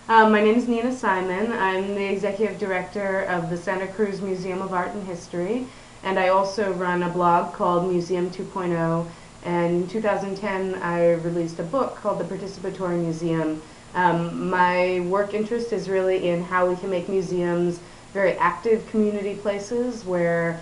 My name is Nina Simon. I'm the Executive Director of the Santa Cruz Museum of Art and History, and I also run a blog called Museum 2.0, and in 2010 I released a book called The Participatory Museum. My work interest is really in how we can make museums very active community places where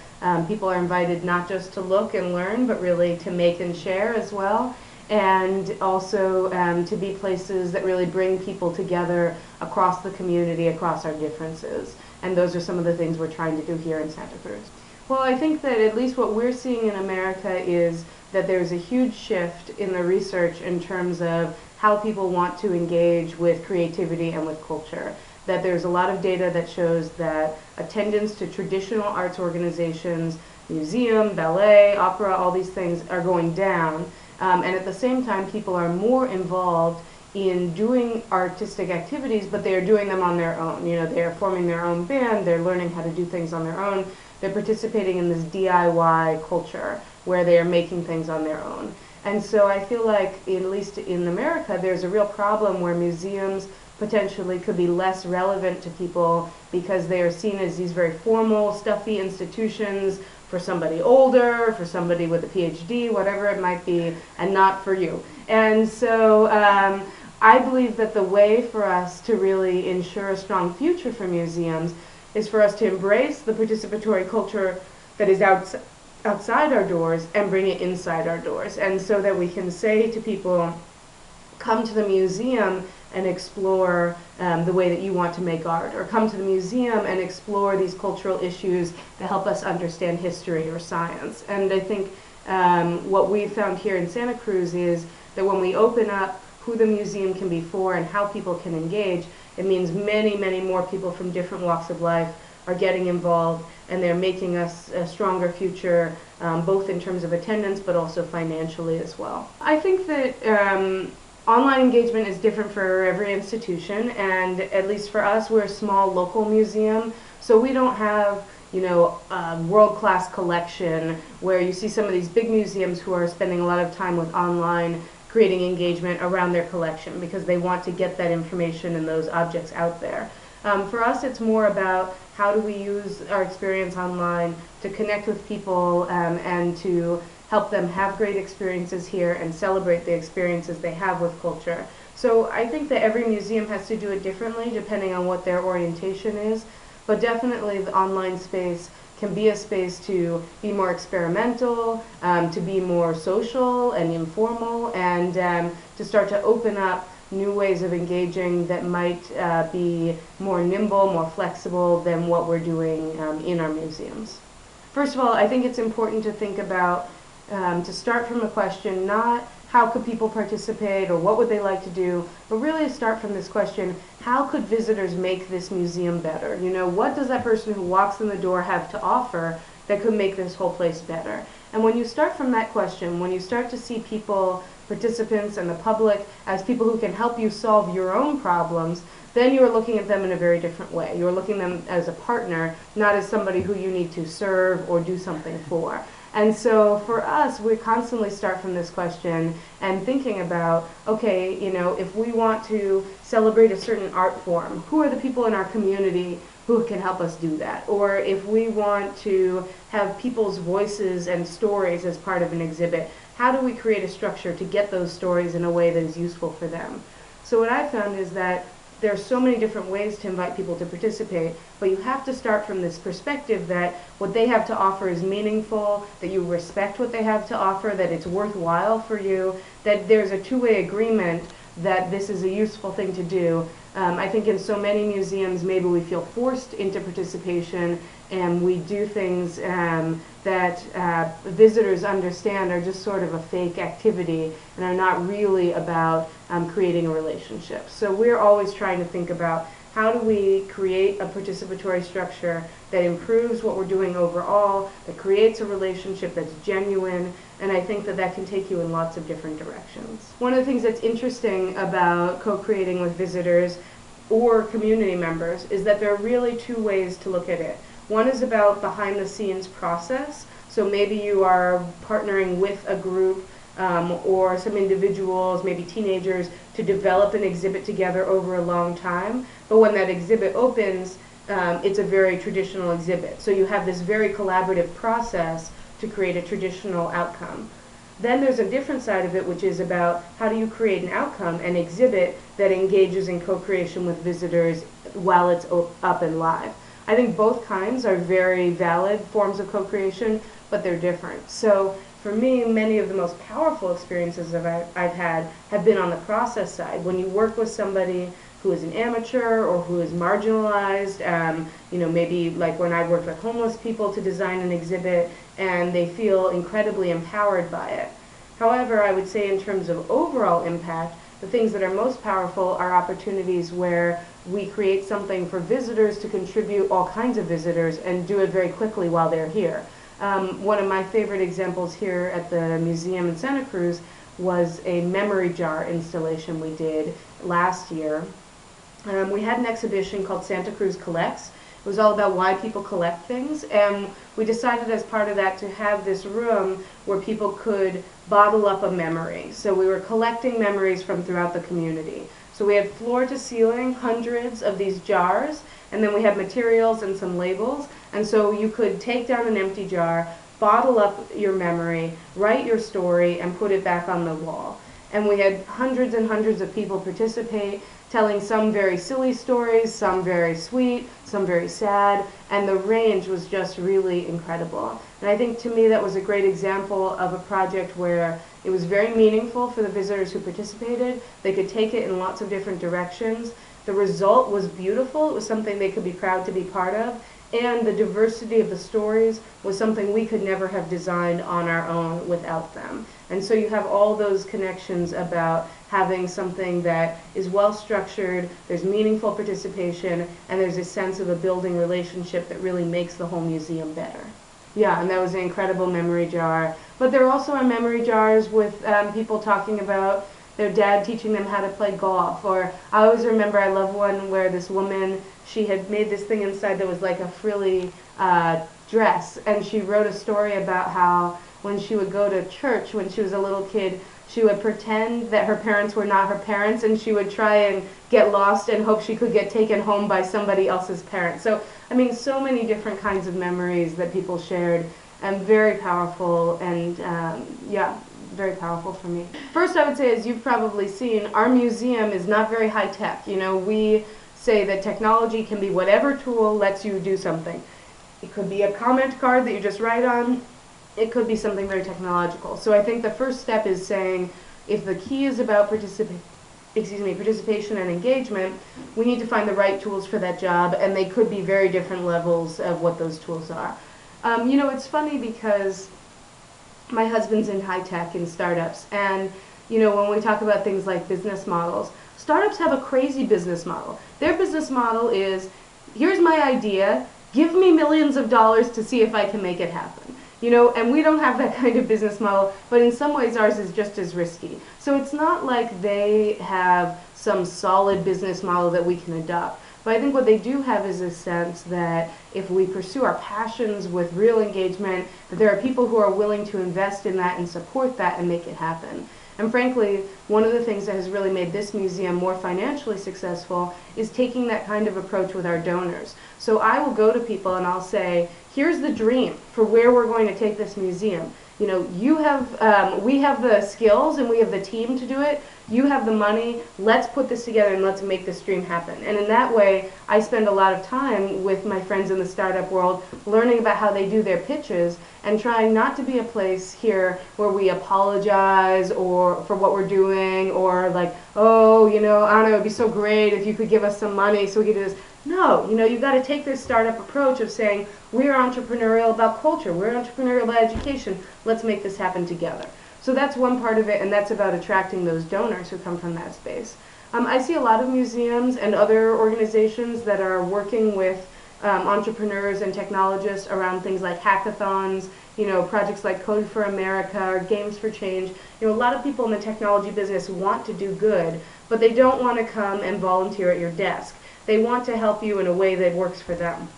people are invited not just to look and learn, but really to make and share as well. And also to be places that really bring people together across the community, across our differences. And those are some of the things we're trying to do here in Santa Cruz. Well, I think that at least what we're seeing in America is that there's a huge shift in the research in terms of how people want to engage with creativity and with culture. That there's a lot of data that shows that attendance to traditional arts organizations, museum, ballet, opera, all these things are going down. And at the same time, people are more involved in doing artistic activities, but they are doing them on their own. You know, they're forming their own band, they're learning how to do things on their own, they're participating in this DIY culture where they are making things on their own. And so I feel like, at least in America, there's a real problem where museums potentially could be less relevant to people because they are seen as these very formal, stuffy institutions for somebody older, for somebody with a PhD, whatever it might be, and not for you. And so I believe that the way for us to really ensure a strong future for museums is for us to embrace the participatory culture that is outside our doors and bring it inside our doors. And so that we can say to people, come to the museum and explore the way that you want to make art, or come to the museum and explore these cultural issues that help us understand history or science. And I think what we've found here in Santa Cruz is that when we open up who the museum can be for and how people can engage, it means many, many more people from different walks of life are getting involved, and they're making us a stronger future, both in terms of attendance but also financially as well. I think that online engagement is different for every institution, and at least for us, we're a small local museum, so we don't have, you know, a world-class collection where you see some of these big museums who are spending a lot of time with online creating engagement around their collection because they want to get that information and those objects out there. For us, it's more about how do we use our experience online to connect with people and to help them have great experiences here and celebrate the experiences they have with culture. So I think that every museum has to do it differently depending on what their orientation is, but definitely the online space can be a space to be more experimental, to be more social and informal, and to start to open up new ways of engaging that might be more nimble, more flexible than what we're doing in our museums. First of all, I think it's important to think about, to start from a question, not how could people participate or what would they like to do, but really start from this question, how could visitors make this museum better? You know, what does that person who walks in the door have to offer that could make this whole place better? And when you start from that question, when you start to see people, participants and the public as people who can help you solve your own problems, then you're looking at them in a very different way. You're looking at them as a partner, not as somebody who you need to serve or do something for. And so for us, we constantly start from this question and thinking about, okay, you know, if we want to celebrate a certain art form, who are the people in our community who can help us do that? Or if we want to have people's voices and stories as part of an exhibit, how do we create a structure to get those stories in a way that is useful for them? So what I found is that there are so many different ways to invite people to participate, but you have to start from this perspective that what they have to offer is meaningful, that you respect what they have to offer, that it's worthwhile for you, that there's a two-way agreement that this is a useful thing to do. I think in so many museums, maybe we feel forced into participation and we do things that visitors understand are just sort of a fake activity and are not really about creating a relationship. So we're always trying to think about how do we create a participatory structure that improves what we're doing overall, that creates a relationship that's genuine, and I think that that can take you in lots of different directions. One of the things that's interesting about co-creating with visitors or community members is that there are really two ways to look at it. One is about behind the scenes process. So maybe you are partnering with a group or some individuals, maybe teenagers, to develop an exhibit together over a long time. But when that exhibit opens, it's a very traditional exhibit. So you have this very collaborative process to create a traditional outcome. Then there's a different side of it, which is about how do you create an outcome, an exhibit that engages in co-creation with visitors while it's up and live. I think both kinds are very valid forms of co-creation, but they're different. So for me, many of the most powerful experiences I've had have been on the process side. When you work with somebody who is an amateur or who is marginalized, maybe like when I worked with homeless people to design an exhibit, and they feel incredibly empowered by it. However, I would say in terms of overall impact, the things that are most powerful are opportunities where we create something for visitors to contribute, all kinds of visitors, and do it very quickly while they're here. One of my favorite examples here at the museum in Santa Cruz was a memory jar installation we did last year. We had an exhibition called Santa Cruz Collects. It was all about why people collect things, and we decided as part of that to have this room where people could bottle up a memory. So we were collecting memories from throughout the community. So we had floor to ceiling, hundreds of these jars, and then we had materials and some labels, and so you could take down an empty jar, bottle up your memory, write your story, and put it back on the wall. And we had hundreds and hundreds of people participate, telling some very silly stories, some very sweet, some very sad, and the range was just really incredible. And I think to me that was a great example of a project where it was very meaningful for the visitors who participated. They could take it in lots of different directions. The result was beautiful. It was something they could be proud to be part of. And the diversity of the stories was something we could never have designed on our own without them. And so you have all those connections about having something that is well structured, there's meaningful participation, and there's a sense of a building relationship that really makes the whole museum better. Yeah, and that was an incredible memory jar. But there also are memory jars with people talking about their dad teaching them how to play golf. Or I always remember, I love one where this woman, she had made this thing inside that was like a frilly dress, and she wrote a story about how when she would go to church when she was a little kid, she would pretend that her parents were not her parents, and she would try and get lost and hope she could get taken home by somebody else's parents. So, I mean, so many different kinds of memories that people shared, and very powerful, and yeah, very powerful for me. First, I would say, as you've probably seen, our museum is not very high tech. You know, we say that technology can be whatever tool lets you do something. It could be a comment card that you just write on. It could be something very technological. So I think the first step is saying, if the key is about participation and engagement, we need to find the right tools for that job, and they could be very different levels of what those tools are. You know, it's funny because my husband's in high tech and startups, and you know, when we talk about things like business models, startups have a crazy business model. Their business model is, here's my idea, give me millions of dollars to see if I can make it happen. You know, and we don't have that kind of business model, but in some ways ours is just as risky. So it's not like they have some solid business model that we can adopt. But I think what they do have is a sense that if we pursue our passions with real engagement, that there are people who are willing to invest in that and support that and make it happen. And frankly, one of the things that has really made this museum more financially successful is taking that kind of approach with our donors. So I will go to people and I'll say, here's the dream for where we're going to take this museum. You know, we have the skills and we have the team to do it. You have the money. Let's put this together and let's make this dream happen. And in that way, I spend a lot of time with my friends in the startup world learning about how they do their pitches and trying not to be a place here where we apologize or for what we're doing or like, oh, you know, I don't know, it'd be so great if you could give us some money so we could do this. No, you know, you've got to take this startup approach of saying, we're entrepreneurial about culture, we're entrepreneurial about education, let's make this happen together. So that's one part of it, and that's about attracting those donors who come from that space. I see a lot of museums and other organizations that are working with entrepreneurs and technologists around things like hackathons, you know, projects like Code for America or Games for Change. You know, a lot of people in the technology business want to do good, but they don't want to come and volunteer at your desk. They want to help you in a way that works for them.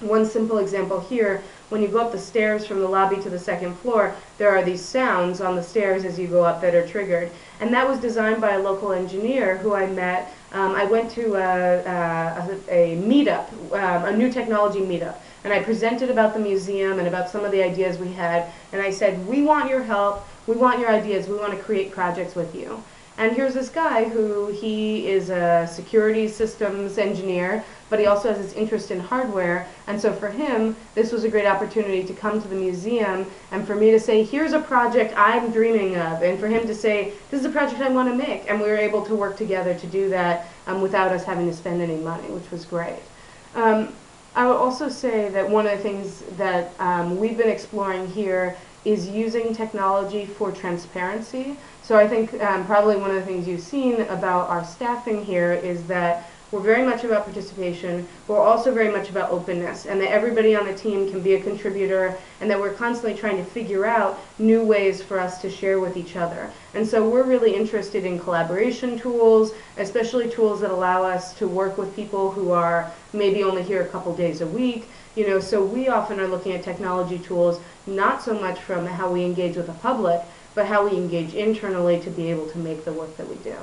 One simple example here, when you go up the stairs from the lobby to the second floor, there are these sounds on the stairs as you go up that are triggered. And that was designed by a local engineer who I met. I went to a meetup, a new technology meetup, and I presented about the museum and about some of the ideas we had, and I said, we want your help, we want your ideas, we want to create projects with you. And here's this guy who he is a security systems engineer, but he also has this interest in hardware. And so for him, this was a great opportunity to come to the museum and for me to say, here's a project I'm dreaming of. And for him to say, this is a project I want to make. And we were able to work together to do that without us having to spend any money, which was great. I would also say that one of the things that we've been exploring here is using technology for transparency. So I think probably one of the things you've seen about our staffing here is that we're very much about participation, but we're also very much about openness, and that everybody on the team can be a contributor, and that we're constantly trying to figure out new ways for us to share with each other. And so we're really interested in collaboration tools, especially tools that allow us to work with people who are maybe only here a couple days a week. So we often are looking at technology tools not so much from how we engage with the public, but how we engage internally to be able to make the work that we do.